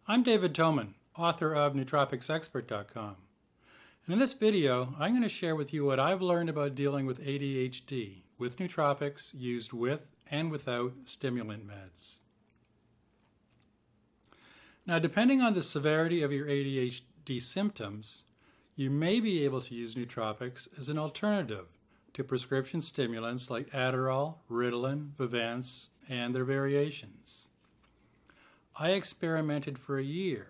I'm David Toman, author of NootropicsExpert.com. And in this video, I'm going to share with you what I've learned about dealing with ADHD with nootropics used with and without stimulant meds. Now, depending on the severity of your ADHD symptoms, you may be able to use nootropics as an alternative to prescription stimulants like Adderall, Ritalin, Vyvanse, and their variations. I experimented for a year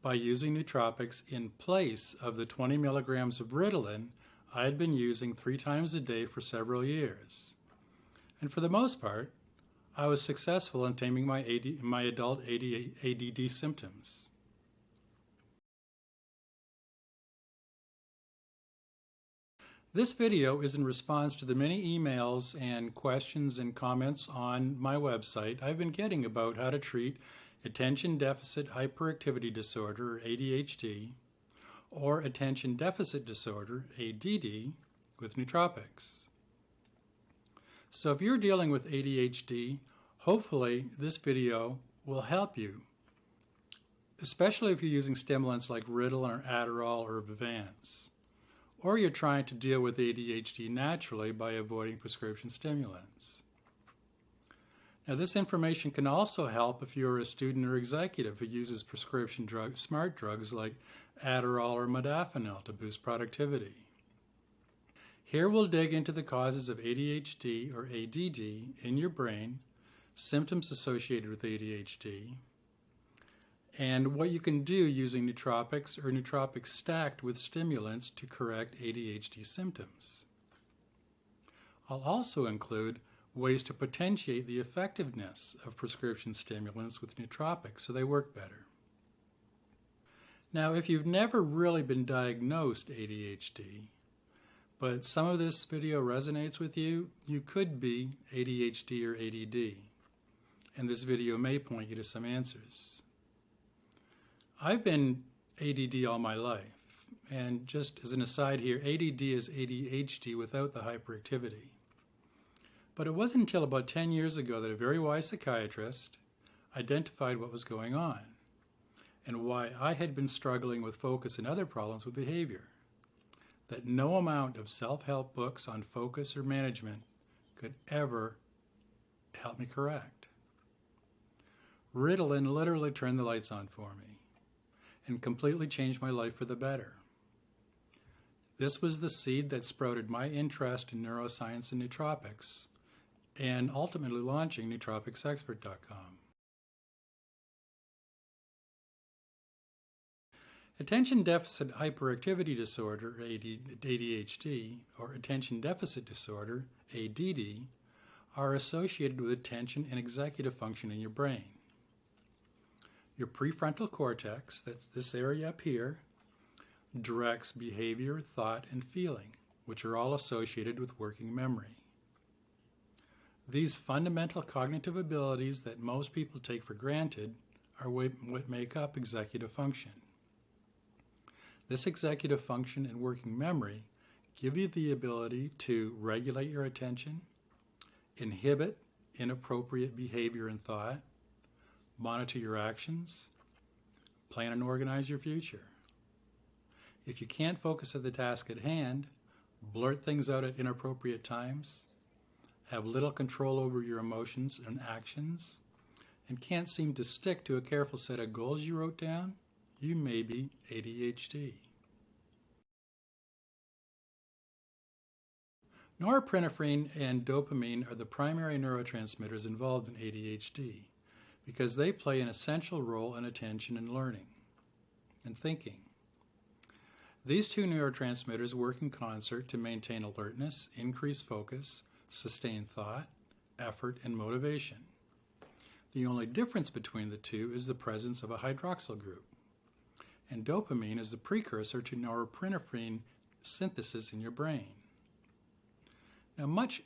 by using nootropics in place of the 20 milligrams of Ritalin I had been using 3 times a day for several years. And for the most part, I was successful in taming my adult ADD symptoms. This video is in response to the many emails and questions and comments on my website I've been getting about how to treat attention deficit hyperactivity disorder, or ADHD, or attention deficit disorder, ADD, with nootropics. So if you're dealing with ADHD, hopefully this video will help you, especially if you're using stimulants like Ritalin or Adderall or Vyvanse, or you're trying to deal with ADHD naturally by avoiding prescription stimulants. Now, this information can also help if you're a student or executive who uses prescription smart drugs like Adderall or modafinil to boost productivity. Here we'll dig into the causes of ADHD or ADD in your brain, symptoms associated with ADHD, and what you can do using nootropics or nootropics stacked with stimulants to correct ADHD symptoms. I'll also include ways to potentiate the effectiveness of prescription stimulants with nootropics so they work better. Now, if you've never really been diagnosed ADHD, but some of this video resonates with you, you could be ADHD or ADD, and this video may point you to some answers. I've been ADD all my life, and just as an aside here, ADD is ADHD without the hyperactivity. But it wasn't until about 10 years ago that a very wise psychiatrist identified what was going on and why I had been struggling with focus and other problems with behavior, that no amount of self-help books on focus or management could ever help me correct. Ritalin literally turned the lights on for me and completely changed my life for the better. This was the seed that sprouted my interest in neuroscience and nootropics, and ultimately launching NootropicsExpert.com. Attention deficit hyperactivity disorder, ADHD, or attention deficit disorder, ADD, are associated with attention and executive function in your brain. Your prefrontal cortex, that's this area up here, directs behavior, thought, and feeling, which are all associated with working memory. These fundamental cognitive abilities that most people take for granted are what make up executive function. This executive function and working memory give you the ability to regulate your attention, inhibit inappropriate behavior and thought, monitor your actions, plan and organize your future. If you can't focus at the task at hand, blurt things out at inappropriate times, have little control over your emotions and actions, and can't seem to stick to a careful set of goals you wrote down, you may be ADHD. Norepinephrine and dopamine are the primary neurotransmitters involved in ADHD because they play an essential role in attention and learning and thinking. These two neurotransmitters work in concert to maintain alertness, increase focus, sustain thought, effort, and motivation. The only difference between the two is the presence of a hydroxyl group. And dopamine is the precursor to norepinephrine synthesis in your brain. Now, much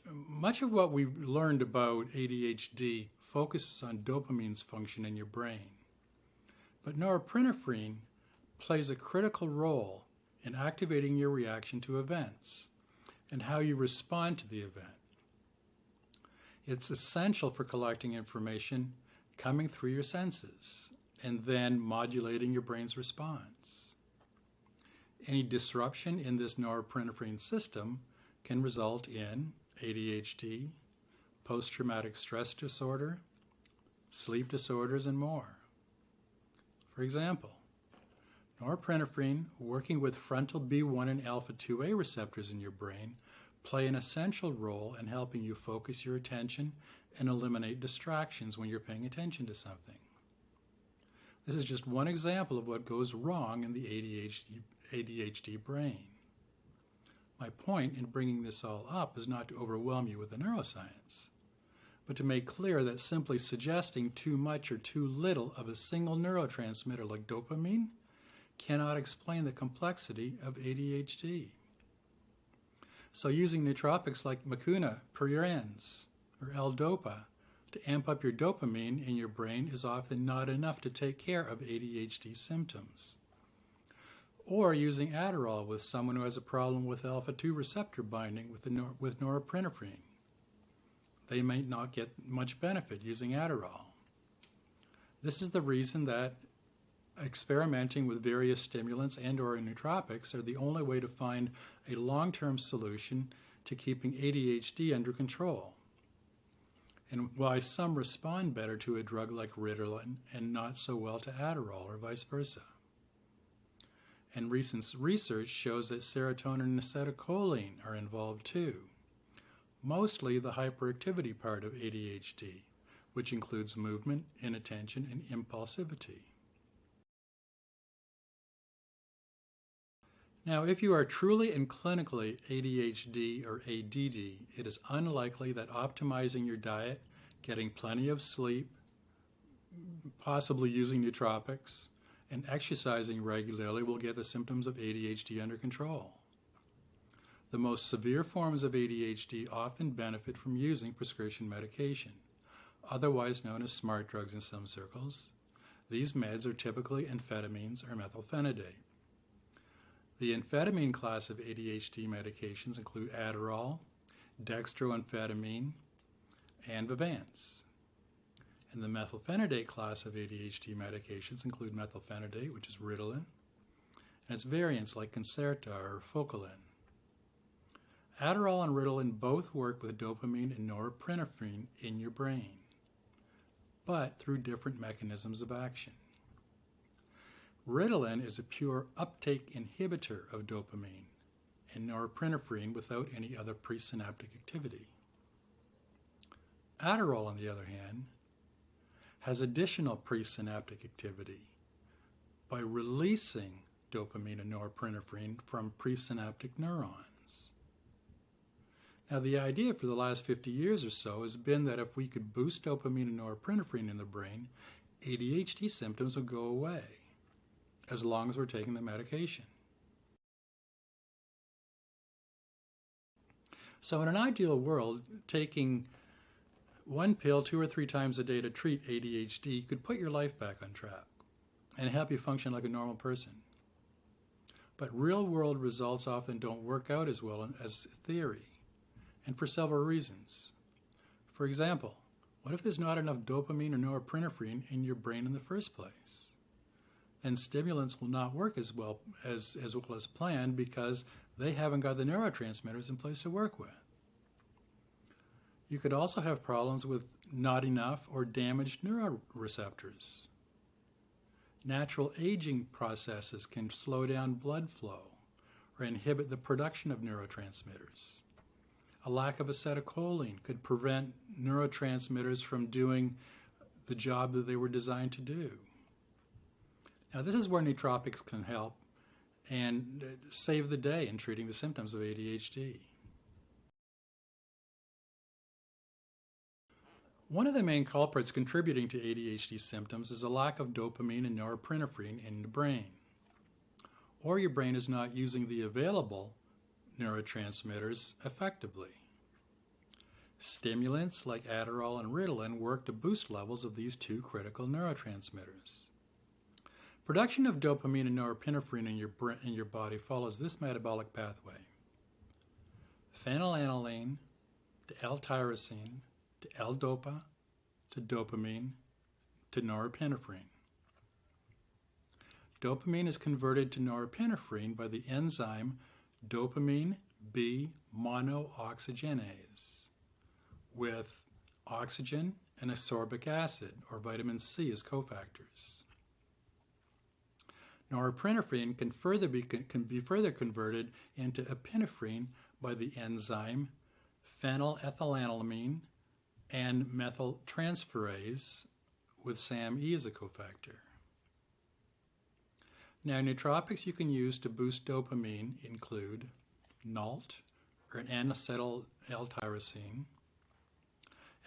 of what we've learned about ADHD focuses on dopamine's function in your brain. But norepinephrine plays a critical role in activating your reaction to events and how you respond to the event. It's essential for collecting information coming through your senses and then modulating your brain's response. Any disruption in this norepinephrine system can result in ADHD, post-traumatic stress disorder, sleep disorders, and more. For example, norepinephrine working with frontal B1 and alpha 2A receptors in your brain play an essential role in helping you focus your attention and eliminate distractions when you're paying attention to something. This is just one example of what goes wrong in the ADHD brain. My point in bringing this all up is not to overwhelm you with the neuroscience, but to make clear that simply suggesting too much or too little of a single neurotransmitter like dopamine cannot explain the complexity of ADHD. So using nootropics like mucuna, pruriens, or L-Dopa to amp up your dopamine in your brain is often not enough to take care of ADHD symptoms. Or using Adderall with someone who has a problem with alpha-2 receptor binding with norepinephrine. They might not get much benefit using Adderall. This is the reason that experimenting with various stimulants and/or nootropics are the only way to find a long-term solution to keeping ADHD under control, and why some respond better to a drug like Ritalin and not so well to Adderall, or vice versa. And recent research shows that serotonin and acetylcholine are involved too, mostly the hyperactivity part of ADHD, which includes movement, inattention, and impulsivity. Now, if you are truly and clinically ADHD or ADD, it is unlikely that optimizing your diet, getting plenty of sleep, possibly using nootropics, and exercising regularly will get the symptoms of ADHD under control. The most severe forms of ADHD often benefit from using prescription medication, otherwise known as smart drugs in some circles. These meds are typically amphetamines or methylphenidate. The amphetamine class of ADHD medications include Adderall, dextroamphetamine, and Vivance. And the methylphenidate class of ADHD medications include methylphenidate, which is Ritalin, and its variants like Concerta or Focalin. Adderall and Ritalin both work with dopamine and norepinephrine in your brain, but through different mechanisms of action. Ritalin is a pure uptake inhibitor of dopamine and norepinephrine without any other presynaptic activity. Adderall, on the other hand, has additional presynaptic activity by releasing dopamine and norepinephrine from presynaptic neurons. Now, the idea for the last 50 years or so has been that if we could boost dopamine and norepinephrine in the brain, ADHD symptoms would go away, as long as we're taking the medication. So in an ideal world, taking one pill 2 or 3 times a day to treat ADHD could put your life back on track and help you function like a normal person. But real-world results often don't work out as well as theory, and for several reasons. For example, what if there's not enough dopamine or norepinephrine in your brain in the first place? Then stimulants will not work as well as planned because they haven't got the neurotransmitters in place to work with. You could also have problems with not enough or damaged neuroreceptors. Natural aging processes can slow down blood flow or inhibit the production of neurotransmitters. A lack of acetylcholine could prevent neurotransmitters from doing the job that they were designed to do. Now, this is where nootropics can help and save the day in treating the symptoms of ADHD. One of the main culprits contributing to ADHD symptoms is a lack of dopamine and norepinephrine in the brain, or your brain is not using the available neurotransmitters effectively. Stimulants like Adderall and Ritalin work to boost levels of these 2 critical neurotransmitters. Production of dopamine and norepinephrine in your body follows this metabolic pathway: phenylalanine to L-tyrosine to L-dopa to dopamine to norepinephrine. Dopamine is converted to norepinephrine by the enzyme dopamine B monooxygenase with oxygen and ascorbic acid, or vitamin C, as cofactors. Norepinephrine can be further converted into epinephrine by the enzyme phenylethylamine and methyltransferase with SAMe as a cofactor. Now, nootropics you can use to boost dopamine include NALT, or N-acetyl L-tyrosine.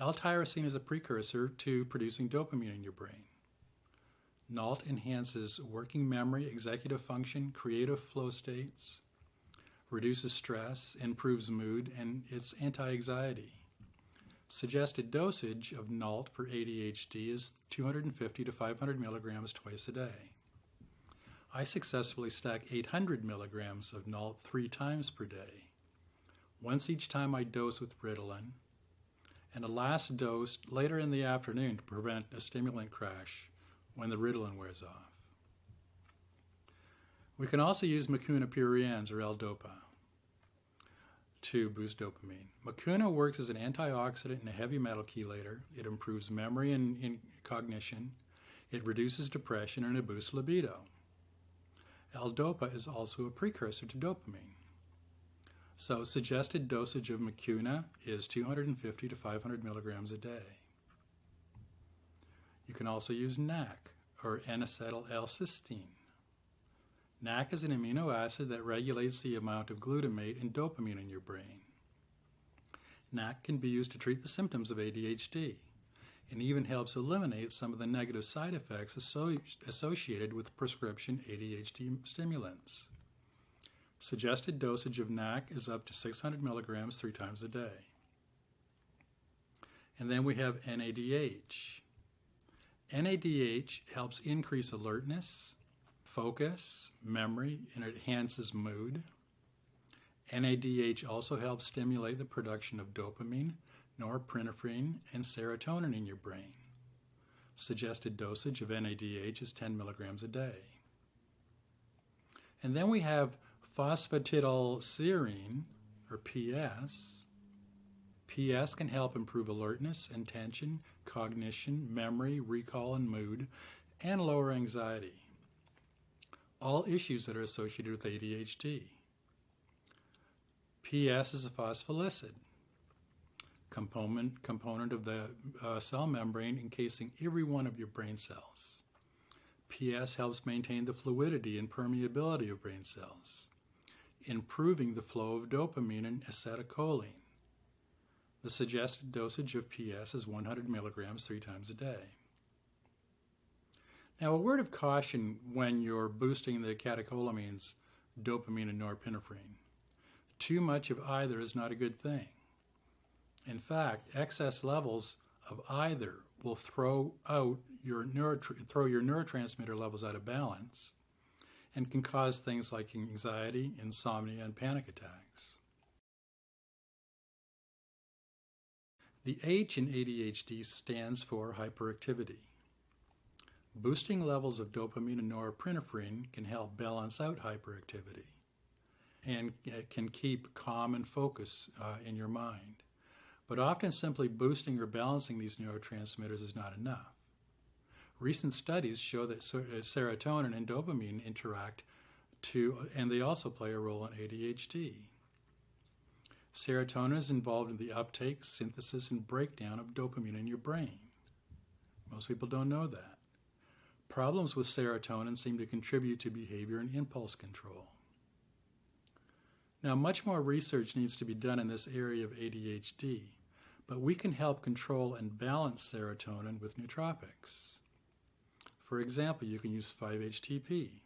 L-tyrosine is a precursor to producing dopamine in your brain. NALT enhances working memory, executive function, creative flow states, reduces stress, improves mood, and it's anti-anxiety. Suggested dosage of NALT for ADHD is 250 to 500 milligrams twice a day. I successfully stack 800 milligrams of NALT 3 times per day. Once each time I dose with Ritalin, and a last dose later in the afternoon to prevent a stimulant crash when the Ritalin wears off. We can also use mucuna pruriens, or L-Dopa, to boost dopamine. Mucuna works as an antioxidant and a heavy metal chelator. It improves memory and cognition. It reduces depression and it boosts libido. L-Dopa is also a precursor to dopamine. So suggested dosage of mucuna is 250 to 500 milligrams a day. You can also use NAC, or N-acetyl L-cysteine. NAC is an amino acid that regulates the amount of glutamate and dopamine in your brain. NAC can be used to treat the symptoms of ADHD and even helps eliminate some of the negative side effects associated with prescription ADHD stimulants. Suggested dosage of NAC is up to 600 milligrams 3 times a day. And then we have NADH. NADH helps increase alertness, focus, memory, and it enhances mood. NADH also helps stimulate the production of dopamine, norepinephrine, and serotonin in your brain. Suggested dosage of NADH is 10 milligrams a day. And then we have phosphatidylserine, or PS. PS can help improve alertness, attention, cognition, memory, recall, and mood, and lower anxiety. All issues that are associated with ADHD. PS is a phospholipid, component of the cell membrane encasing every one of your brain cells. PS helps maintain the fluidity and permeability of brain cells, improving the flow of dopamine and acetylcholine. The suggested dosage of PS is 100 milligrams 3 times a day. Now, a word of caution when you're boosting the catecholamines, dopamine and norepinephrine. Too much of either is not a good thing. In fact, excess levels of either will throw your neurotransmitter levels out of balance and can cause things like anxiety, insomnia, and panic attacks. The H in ADHD stands for hyperactivity. Boosting levels of dopamine and norepinephrine can help balance out hyperactivity and can keep calm and focus in your mind. But often simply boosting or balancing these neurotransmitters is not enough. Recent studies show that serotonin and dopamine interact and they also play a role in ADHD. Serotonin is involved in the uptake, synthesis, and breakdown of dopamine in your brain. Most people don't know that. Problems with serotonin seem to contribute to behavior and impulse control. Now, much more research needs to be done in this area of ADHD, but we can help control and balance serotonin with nootropics. For example, you can use 5-HTP.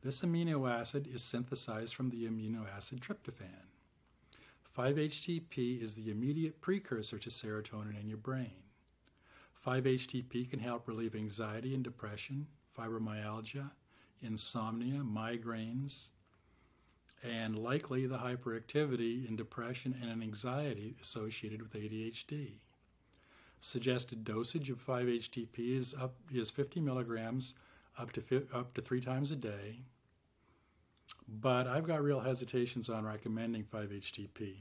This amino acid is synthesized from the amino acid tryptophan. 5-HTP is the immediate precursor to serotonin in your brain. 5-HTP can help relieve anxiety and depression, fibromyalgia, insomnia, migraines, and likely the hyperactivity and depression and anxiety associated with ADHD. Suggested dosage of 5-HTP is 50 milligrams up to 3 times a day. But I've got real hesitations on recommending 5-HTP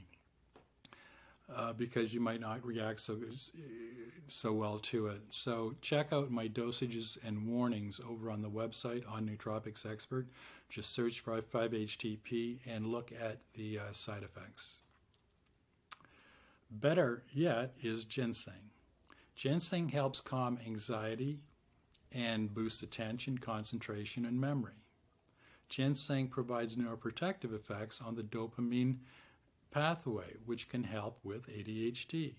because you might not react so well to it. So check out my dosages and warnings over on the website on Nootropics Expert. Just search for 5-HTP and look at the side effects. Better yet is ginseng. Ginseng helps calm anxiety and boosts attention, concentration, and memory. Ginseng provides neuroprotective effects on the dopamine pathway, which can help with ADHD.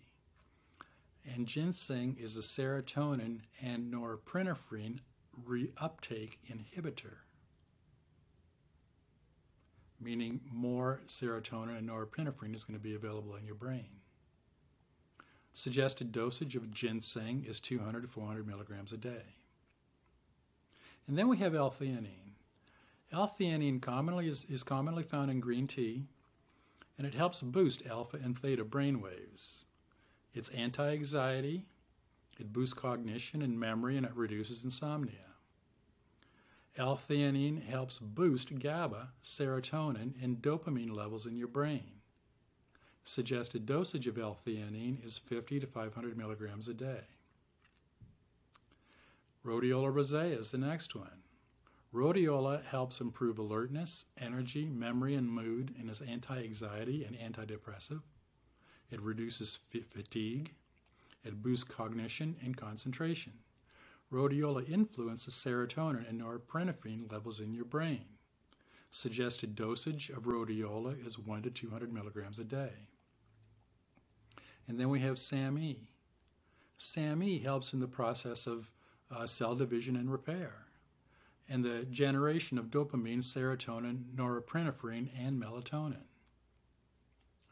And ginseng is a serotonin and norepinephrine reuptake inhibitor, meaning more serotonin and norepinephrine is going to be available in your brain. Suggested dosage of ginseng is 200 to 400 milligrams a day. And then we have L-theanine. L-theanine is commonly found in green tea, and it helps boost alpha and theta brain waves. It's anti-anxiety, it boosts cognition and memory, and it reduces insomnia. L-theanine helps boost GABA, serotonin, and dopamine levels in your brain. Suggested dosage of L-theanine is 50 to 500 milligrams a day. Rhodiola rosea is the next one. Rhodiola helps improve alertness, energy, memory, and mood, and is anti-anxiety and antidepressive. It reduces fatigue. It boosts cognition and concentration. Rhodiola influences serotonin and norepinephrine levels in your brain. Suggested dosage of rhodiola is 1 to 200 milligrams a day. And then we have SAMe. SAMe helps in the process of cell division and repair, and the generation of dopamine, serotonin, norepinephrine, and melatonin.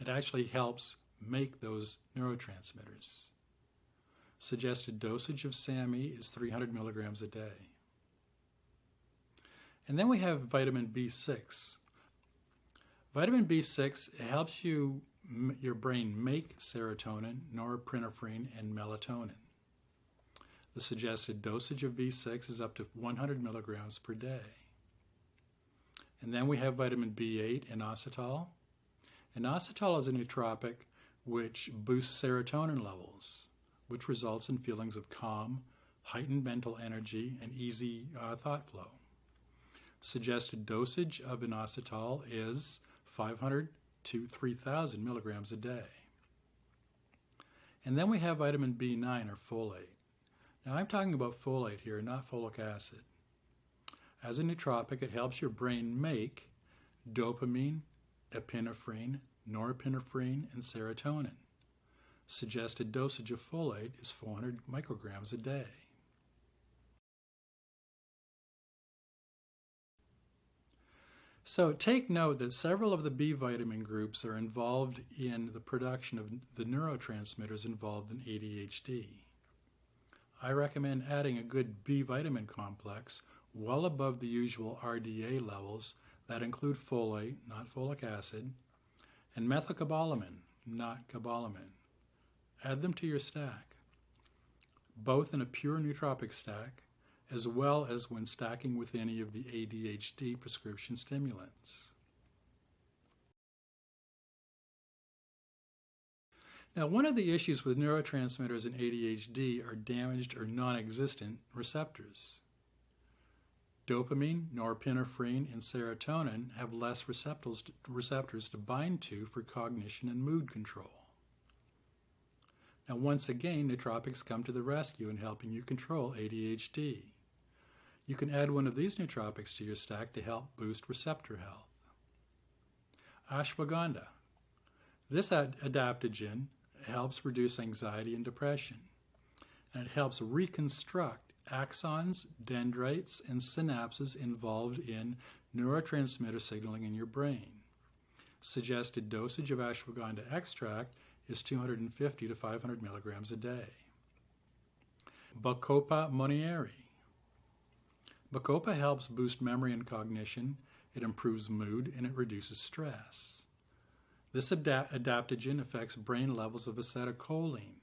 It actually helps make those neurotransmitters. Suggested dosage of SAMe is 300 milligrams a day. And then we have vitamin B6. Vitamin B6 helps your brain make serotonin, norepinephrine, and melatonin. The suggested dosage of B6 is up to 100 milligrams per day. And then we have vitamin B8 and inositol. Inositol is a nootropic which boosts serotonin levels, which results in feelings of calm, heightened mental energy, and easy thought flow. Suggested dosage of inositol is 500 to 3,000 milligrams a day. And then we have vitamin B9 or folate. Now I'm talking about folate here, not folic acid. As a nootropic, it helps your brain make dopamine, epinephrine, norepinephrine, and serotonin. Suggested dosage of folate is 400 micrograms a day. So take note that several of the B vitamin groups are involved in the production of the neurotransmitters involved in ADHD. I recommend adding a good B vitamin complex well above the usual RDA levels that include folate, not folic acid, and methylcobalamin, not cobalamin. Add them to your stack, both in a pure nootropic stack, as well as when stacking with any of the ADHD prescription stimulants. Now, one of the issues with neurotransmitters in ADHD are damaged or non-existent receptors. Dopamine, norepinephrine, and serotonin have less receptors to bind to for cognition and mood control. Now, once again, nootropics come to the rescue in helping you control ADHD. You can add one of these nootropics to your stack to help boost receptor health. Ashwagandha. This adaptogen helps reduce anxiety and depression, and it helps reconstruct axons, dendrites, and synapses involved in neurotransmitter signaling in your brain. Suggested dosage of ashwagandha extract is 250 to 500 milligrams a day. Bacopa monnieri. Bacopa helps boost memory and cognition, it improves mood, and it reduces stress. This adaptogen affects brain levels of acetylcholine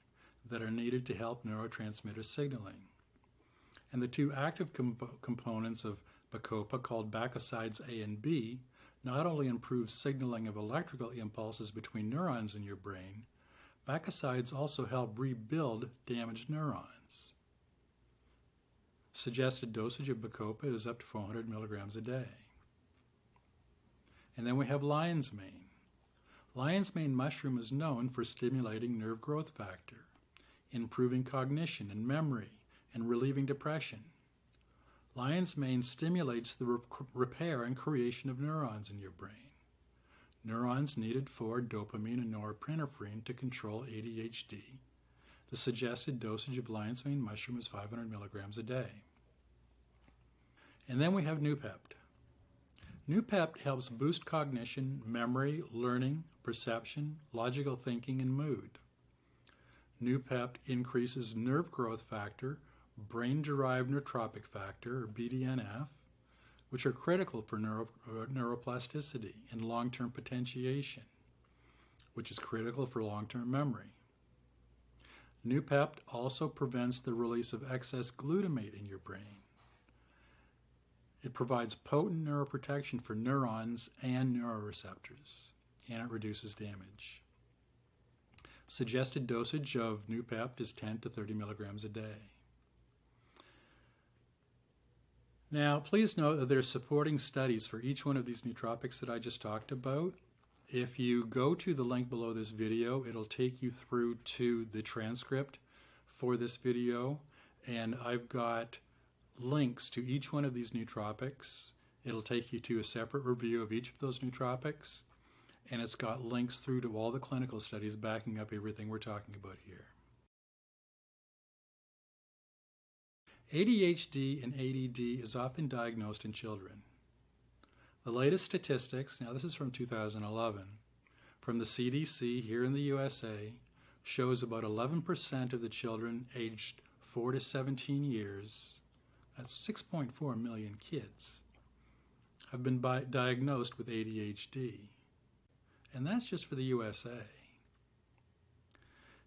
that are needed to help neurotransmitter signaling. And the two active components of Bacopa, called bacosides A and B, not only improve signaling of electrical impulses between neurons in your brain, bacosides also help rebuild damaged neurons. Suggested dosage of Bacopa is up to 400 milligrams a day. And then we have lion's mane. Lion's mane mushroom is known for stimulating nerve growth factor, improving cognition and memory, and relieving depression. Lion's mane stimulates the repair and creation of neurons in your brain. Neurons needed for dopamine and norepinephrine to control ADHD. The suggested dosage of lion's mane mushroom is 500 milligrams a day. And then we have Noopept. Noopept helps boost cognition, memory, learning, perception, logical thinking, and mood. Noopept increases nerve growth factor, brain-derived neurotrophic factor, or BDNF, which are critical for neuroplasticity and long-term potentiation, which is critical for long-term memory. Noopept also prevents the release of excess glutamate in your brain. It provides potent neuroprotection for neurons and neuroreceptors, and it reduces damage. Suggested dosage of Noopept is 10 to 30 milligrams a day. Now, please note that there are supporting studies for each one of these nootropics that I just talked about. If you go to the link below this video, it'll take you through to the transcript for this video, and I've got links to each one of these nootropics. It'll take you to a separate review of each of those nootropics, and it's got links through to all the clinical studies backing up everything we're talking about here. ADHD and ADD is often diagnosed in children. The latest statistics, now this is from 2011, from the CDC here in the USA, shows about 11% of the children aged 4 to 17 years, that's 6.4 million kids, have been diagnosed with ADHD. And that's just for the USA.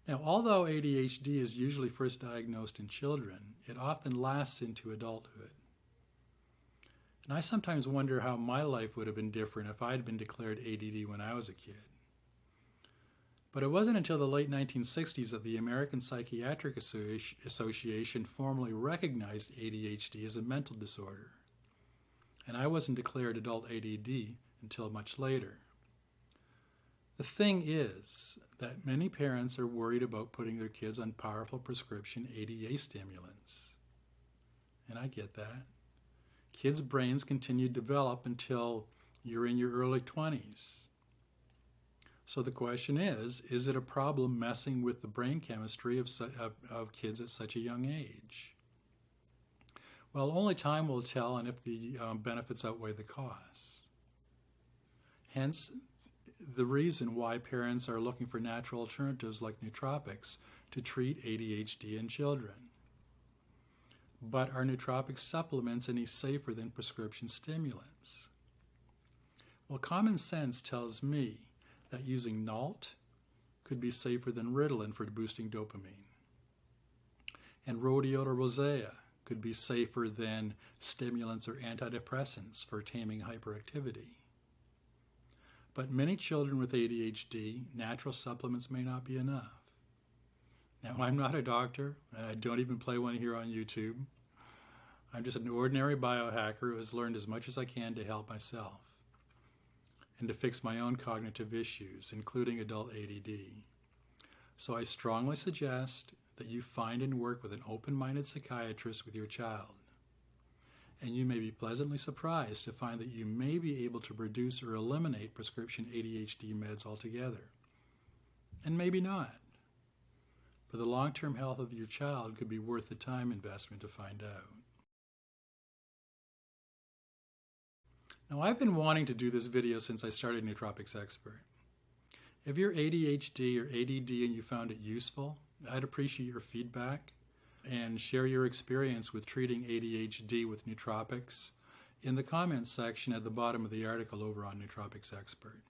Now, although ADHD is usually first diagnosed in children, it often lasts into adulthood. And I sometimes wonder how my life would have been different if I had been declared ADD when I was a kid. But it wasn't until the late 1960s that the American Psychiatric Association formally recognized ADHD as a mental disorder. And I wasn't declared adult ADD until much later. The thing is that many parents are worried about putting their kids on powerful prescription ADA stimulants. And I get that. Kids' brains continue to develop until you're in your early 20s. So the question is it a problem messing with the brain chemistry of kids at such a young age? Well, only time will tell, and if the benefits outweigh the costs. Hence, the reason why parents are looking for natural alternatives like nootropics to treat ADHD in children. But are nootropic supplements any safer than prescription stimulants? Well, common sense tells me that using Nalt could be safer than Ritalin for boosting dopamine. And rhodiola rosea could be safer than stimulants or antidepressants for taming hyperactivity. But many children with ADHD, natural supplements may not be enough. Now, I'm not a doctor, and I don't even play one here on YouTube. I'm just an ordinary biohacker who has learned as much as I can to help myself and to fix my own cognitive issues, including adult ADD. So I strongly suggest that you find and work with an open-minded psychiatrist with your child. And you may be pleasantly surprised to find that you may be able to reduce or eliminate prescription ADHD meds altogether. And maybe not. But the long-term health of your child could be worth the time investment to find out. Now, I've been wanting to do this video since I started Nootropics Expert. If you're ADHD or ADD and you found it useful, I'd appreciate your feedback and share your experience with treating ADHD with nootropics in the comments section at the bottom of the article over on Nootropics Expert.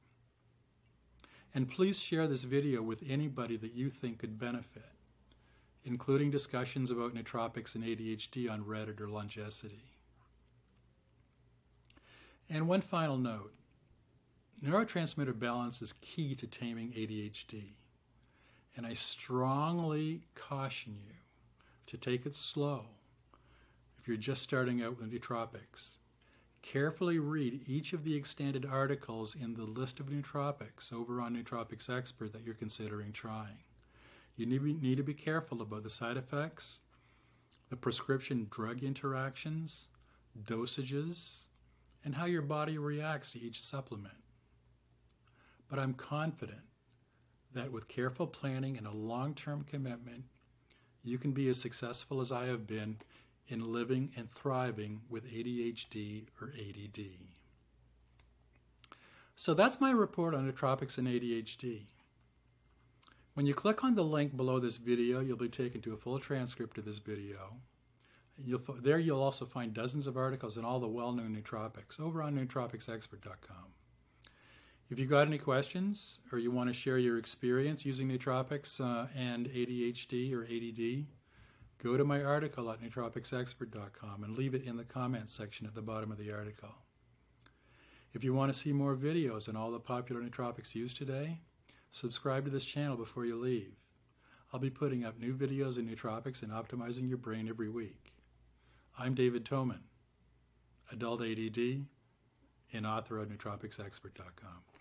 And please share this video with anybody that you think could benefit. including discussions about nootropics and ADHD on Reddit or Longecity. And one final note, neurotransmitter balance is key to taming ADHD, and I strongly caution you to take it slow if you're just starting out with nootropics. Carefully read each of the extended articles in the list of nootropics over on Nootropics Expert that you're considering trying. You need to be careful about the side effects, the prescription drug interactions, dosages, and how your body reacts to each supplement. But I'm confident that with careful planning and a long-term commitment, you can be as successful as I have been in living and thriving with ADHD or ADD. So that's my report on nootropics and ADHD. When you click on the link below this video, you'll be taken to a full transcript of this video. There you'll also find dozens of articles on all the well-known nootropics over on nootropicsexpert.com. If you've got any questions or you want to share your experience using nootropics and ADHD or ADD, go to my article at nootropicsexpert.com and leave it in the comments section at the bottom of the article. If you want to see more videos on all the popular nootropics used today, subscribe to this channel before you leave. I'll be putting up new videos on nootropics and optimizing your brain every week. I'm David Toman, adult ADD, and author of nootropicsexpert.com.